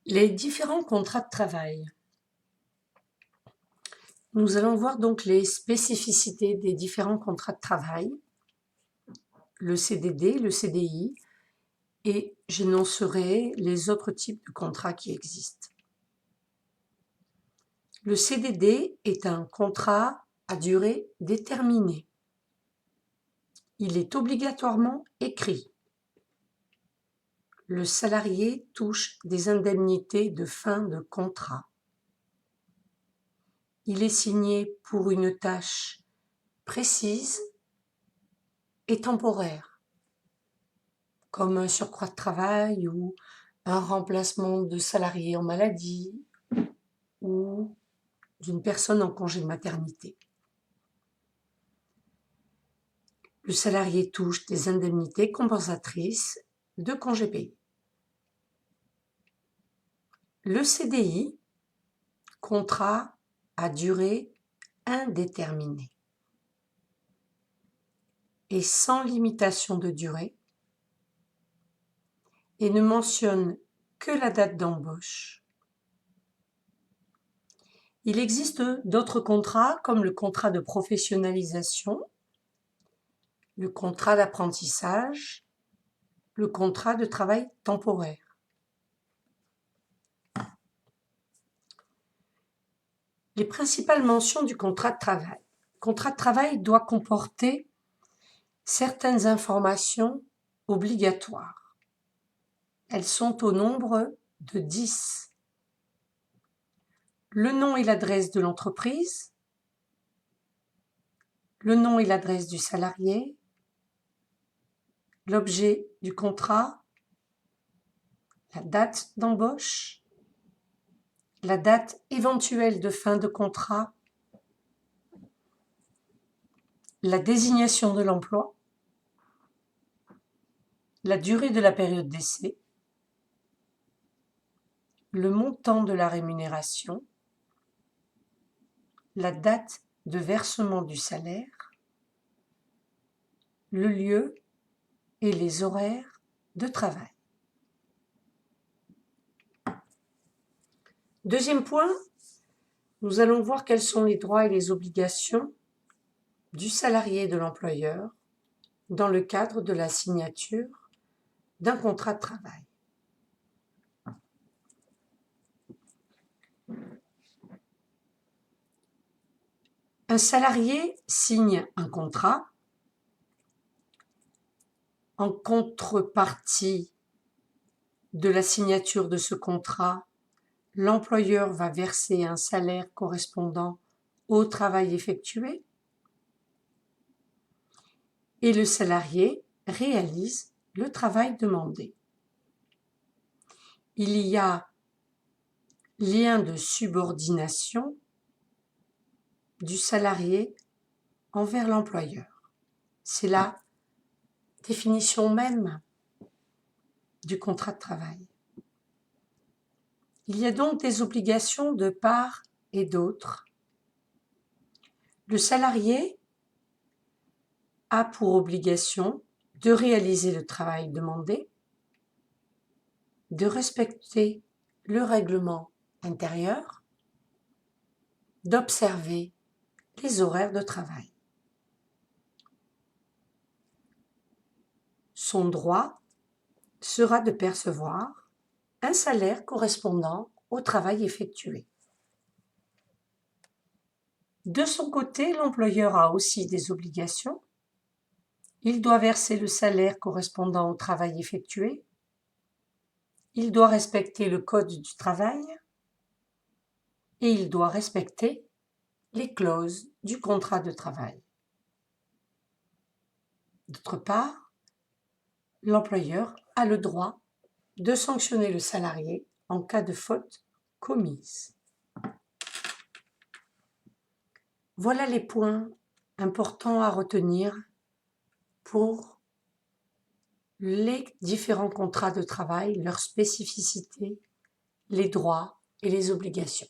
Les différents contrats de travail. Nous allons voir donc les spécificités des différents contrats de travail, le CDD, le CDI, et j'énoncerai les autres types de contrats qui existent. Le CDD est un contrat à durée déterminée. Il est obligatoirement écrit. Le salarié touche des indemnités de fin de contrat. Il est signé pour une tâche précise et temporaire, comme un surcroît de travail ou un remplacement de salarié en maladie ou d'une personne en congé de maternité. Le salarié touche des indemnités compensatrices de congés payés. Le CDI, contrat à durée indéterminée et sans limitation de durée et ne mentionne que la date d'embauche. Il existe d'autres contrats comme le contrat de professionnalisation, le contrat d'apprentissage, le contrat de travail temporaire. Les principales mentions du contrat de travail. Le contrat de travail doit comporter certaines informations obligatoires. Elles sont au nombre de 10. Le nom et l'adresse de l'entreprise, le nom et l'adresse du salarié, l'objet du contrat, la date d'embauche, la date éventuelle de fin de contrat, la désignation de l'emploi, la durée de la période d'essai, le montant de la rémunération, la date de versement du salaire, le lieu et les horaires de travail. Deuxième point, nous allons voir quels sont les droits et les obligations du salarié et de l'employeur dans le cadre de la signature d'un contrat de travail. Un salarié signe un contrat. En contrepartie de la signature de ce contrat, l'employeur va verser un salaire correspondant au travail effectué et le salarié réalise le travail demandé. Il y a lien de subordination du salarié envers l'employeur. C'est la définition même du contrat de travail. Il y a donc des obligations de part et d'autre. Le salarié a pour obligation de réaliser le travail demandé, de respecter le règlement intérieur, d'observer les horaires de travail. Son droit sera de percevoir un salaire correspondant au travail effectué. De son côté, l'employeur a aussi des obligations. Il doit verser le salaire correspondant au travail effectué. Il doit respecter le code du travail et il doit respecter les clauses du contrat de travail. D'autre part, l'employeur a le droit de sanctionner le salarié en cas de faute commise. Voilà les points importants à retenir pour les différents contrats de travail, leurs spécificités, les droits et les obligations.